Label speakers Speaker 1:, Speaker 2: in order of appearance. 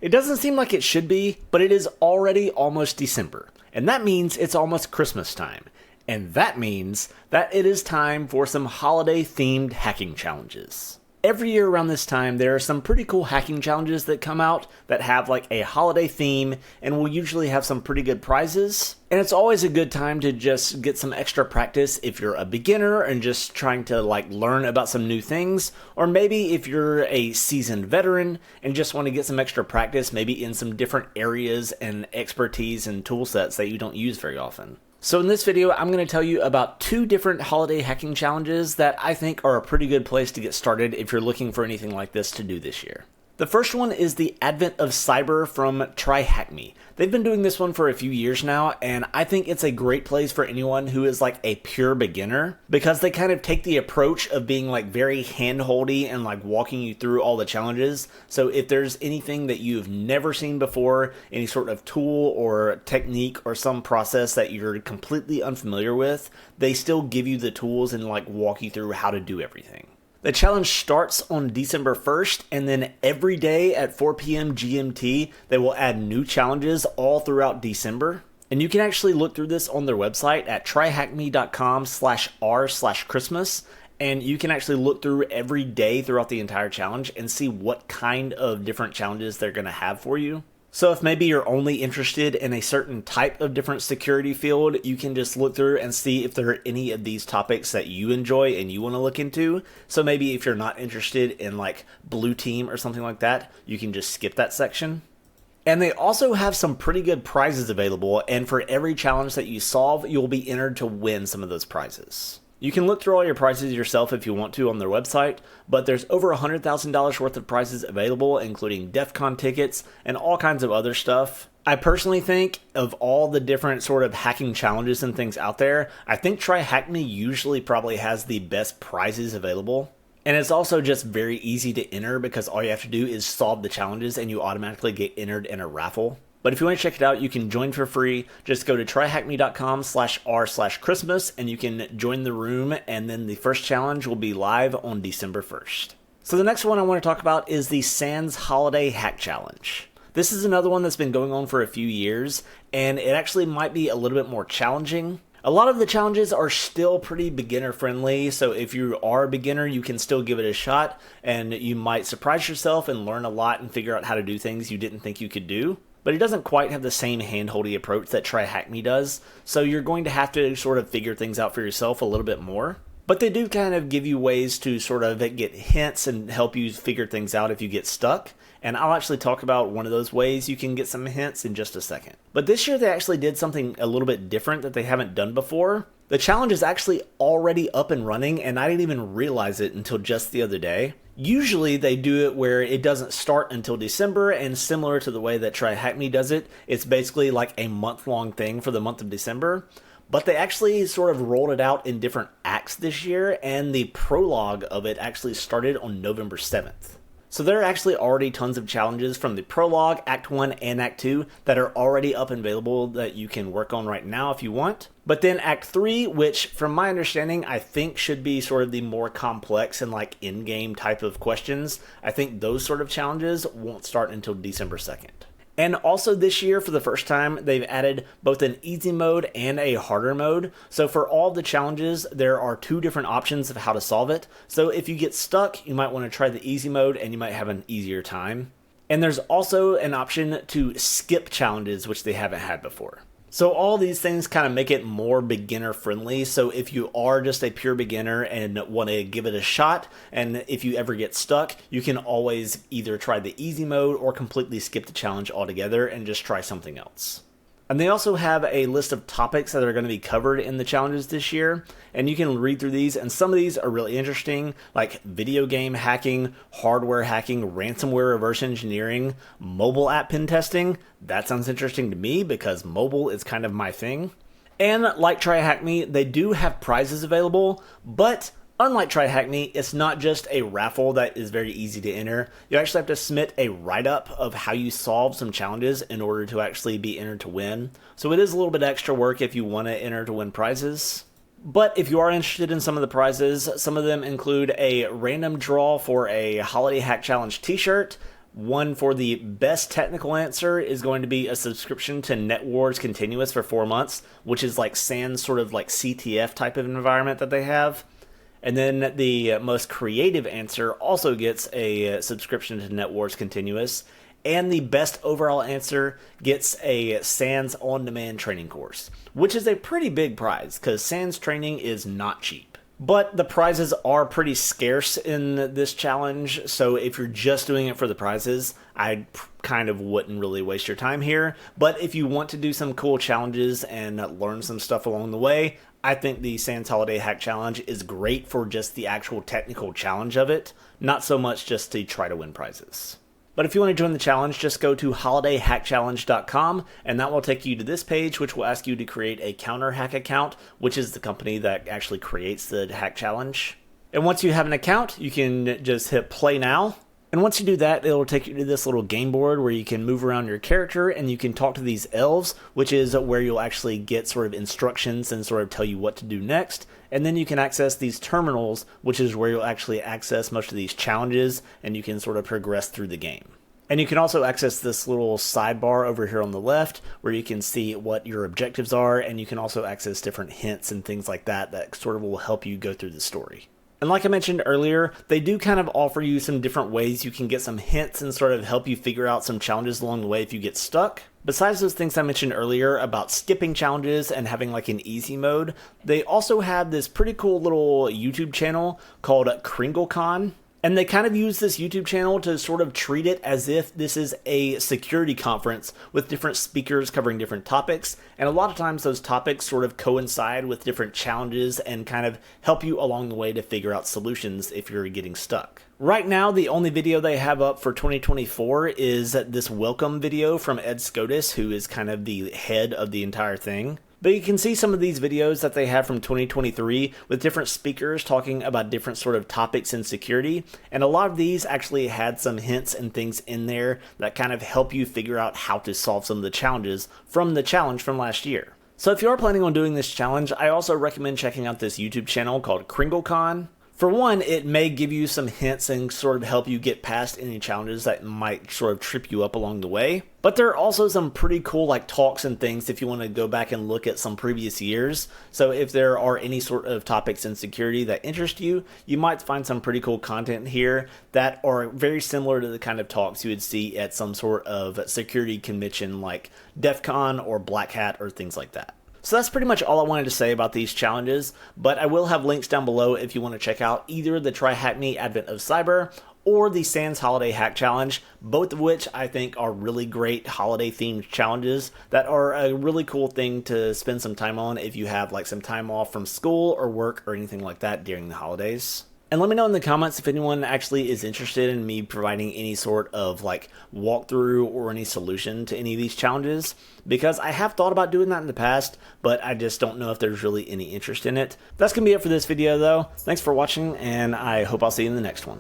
Speaker 1: It doesn't seem like it should be, but it is already almost December, and that means it's almost Christmas time. And that means that it is time for some holiday-themed hacking challenges. Every year around this time, there are some pretty cool hacking challenges that come out that have like a holiday theme and will usually have some pretty good prizes. And it's always a good time to just get some extra practice if you're a beginner and just trying to like learn about some new things. Or maybe if you're a seasoned veteran and just want to get some extra practice, maybe in some different areas and expertise and tool sets that you don't use very often. So in this video, I'm going to tell you about 2 different holiday hacking challenges that I think are a pretty good place to get started if you're looking for anything like this to do this year. The first one is the Advent of Cyber from TryHackMe. They've been doing this one for a few years now, and I think it's a great place for anyone who is like a pure beginner, because they kind of take the approach of being like very hand-holdy and like walking you through all the challenges. So if there's anything that you've never seen before, any sort of tool or technique or some process that you're completely unfamiliar with, they still give you the tools and like walk you through how to do everything. The challenge starts on December 1st, and then every day at 4 p.m. GMT, they will add new challenges all throughout December. And you can actually look through this on their website at tryhackme.com/r/Christmas. And you can actually look through every day throughout the entire challenge and see what kind of different challenges they're going to have for you. So if maybe you're only interested in a certain type of different security field, you can just look through and see if there are any of these topics that you enjoy and you want to look into. So maybe if you're not interested in like blue team or something like that, you can just skip that section. And they also have some pretty good prizes available, and for every challenge that you solve, you'll be entered to win some of those prizes. You can look through all your prizes yourself if you want to on their website, but there's over $100,000 worth of prizes available, including DEF CON tickets and all kinds of other stuff. I personally think of all the different sort of hacking challenges and things out there, I think TryHackMe usually probably has the best prizes available. And it's also just very easy to enter because all you have to do is solve the challenges and you automatically get entered in a raffle. But if you want to check it out, you can join for free. Just go to tryhackme.com/r/Christmas and you can join the room, and then the first challenge will be live on December 1st. So the next one I want to talk about is the Sans Holiday Hack Challenge. This is another one that's been going on for a few years, and it actually might be a little bit more challenging. A lot of the challenges are still pretty beginner friendly, so if you are a beginner, you can still give it a shot, and you might surprise yourself and learn a lot and figure out how to do things you didn't think you could do. But it doesn't quite have the same hand-holdy approach that TryHackMe does, so you're going to have to sort of figure things out for yourself a little bit more. But they do kind of give you ways to sort of get hints and help you figure things out if you get stuck. And I'll actually talk about one of those ways you can get some hints in just a second. But this year they actually did something a little bit different that they haven't done before. The challenge is actually already up and running, and I didn't even realize it until just the other day. Usually they do it where it doesn't start until December, and similar to the way that TryHackMe does it, it's basically like a month-long thing for the month of December. But they actually sort of rolled it out in different acts this year, and the prologue of it actually started on November 7th. So there are actually already tons of challenges from the prologue, Act 1, and Act 2 that are already up and available that you can work on right now if you want. But then Act 3, which from my understanding, I think should be sort of the more complex and like in-game type of questions, I think those sort of challenges won't start until December 2nd. And also this year, for the first time, they've added both an easy mode and a harder mode. So for all the challenges, there are 2 different options of how to solve it. So if you get stuck, you might want to try the easy mode and you might have an easier time. And there's also an option to skip challenges, which they haven't had before. So all these things kind of make it more beginner friendly. So if you are just a pure beginner and want to give it a shot, and if you ever get stuck, you can always either try the easy mode or completely skip the challenge altogether and just try something else. And they also have a list of topics that are going to be covered in the challenges this year, and you can read through these, and some of these are really interesting, like video game hacking, hardware hacking, ransomware reverse engineering, mobile app pen testing. That sounds interesting to me because mobile is kind of my thing. And like TryHackMe, they do have prizes available, but unlike TryHackMe, it's not just a raffle that is very easy to enter. You actually have to submit a write-up of how you solve some challenges in order to actually be entered to win. So it is a little bit extra work if you want to enter to win prizes. But if you are interested in some of the prizes, some of them include a random draw for a Holiday Hack Challenge t-shirt, One for the best technical answer is going to be a subscription to NetWars Continuous for 4 months, which is like Sans sort of like CTF type of environment that they have. And then the most creative answer also gets a subscription to NetWars Continuous. And the best overall answer gets a Sans on-demand training course, which is a pretty big prize because Sans training is not cheap. But the prizes are pretty scarce in this challenge, so if you're just doing it for the prizes, I kind of wouldn't really waste your time here. But if you want to do some cool challenges and learn some stuff along the way, I think the Sans Holiday Hack Challenge is great for just the actual technical challenge of it, not so much just to try to win prizes. But if you want to join the challenge, just go to holidayhackchallenge.com, and that will take you to this page, which will ask you to create a CounterHack account, which is the company that actually creates the hack challenge. And once you have an account, you can just hit play now. And once you do that, it'll take you to this little game board where you can move around your character and you can talk to these elves, which is where you'll actually get sort of instructions and sort of tell you what to do next. And then you can access these terminals, which is where you'll actually access most of these challenges and you can sort of progress through the game. And you can also access this little sidebar over here on the left where you can see what your objectives are, and you can also access different hints and things like that that sort of will help you go through the story. And like I mentioned earlier, they do kind of offer you some different ways you can get some hints and sort of help you figure out some challenges along the way if you get stuck. Besides those things I mentioned earlier about skipping challenges and having like an easy mode, they also have this pretty cool little YouTube channel called KringleCon. And they kind of use this YouTube channel to sort of treat it as if this is a security conference with different speakers covering different topics. And a lot of times those topics sort of coincide with different challenges and kind of help you along the way to figure out solutions if you're getting stuck. Right now, the only video they have up for 2024 is this welcome video from Ed Scotus, who is kind of the head of the entire thing. But you can see some of these videos that they have from 2023 with different speakers talking about different sort of topics in security. And a lot of these actually had some hints and things in there that kind of help you figure out how to solve some of the challenges from the challenge from last year. So if you are planning on doing this challenge, I also recommend checking out this YouTube channel called KringleCon. For one, it may give you some hints and sort of help you get past any challenges that might sort of trip you up along the way. But there are also some pretty cool like talks and things if you want to go back and look at some previous years. So if there are any sort of topics in security that interest you, you might find some pretty cool content here that are very similar to the kind of talks you would see at some sort of security convention like DEF CON or Black Hat or things like that. So that's pretty much all I wanted to say about these challenges, but I will have links down below if you want to check out either the Try Hack Me Advent of Cyber or the Sans Holiday Hack Challenge, both of which I think are really great holiday themed challenges that are a really cool thing to spend some time on if you have like some time off from school or work or anything like that during the holidays. And let me know in the comments if anyone actually is interested in me providing any sort of like walkthrough or any solution to any of these challenges, because I have thought about doing that in the past, but I just don't know if there's really any interest in it. That's going to be it for this video though. Thanks for watching, and I hope I'll see you in the next one.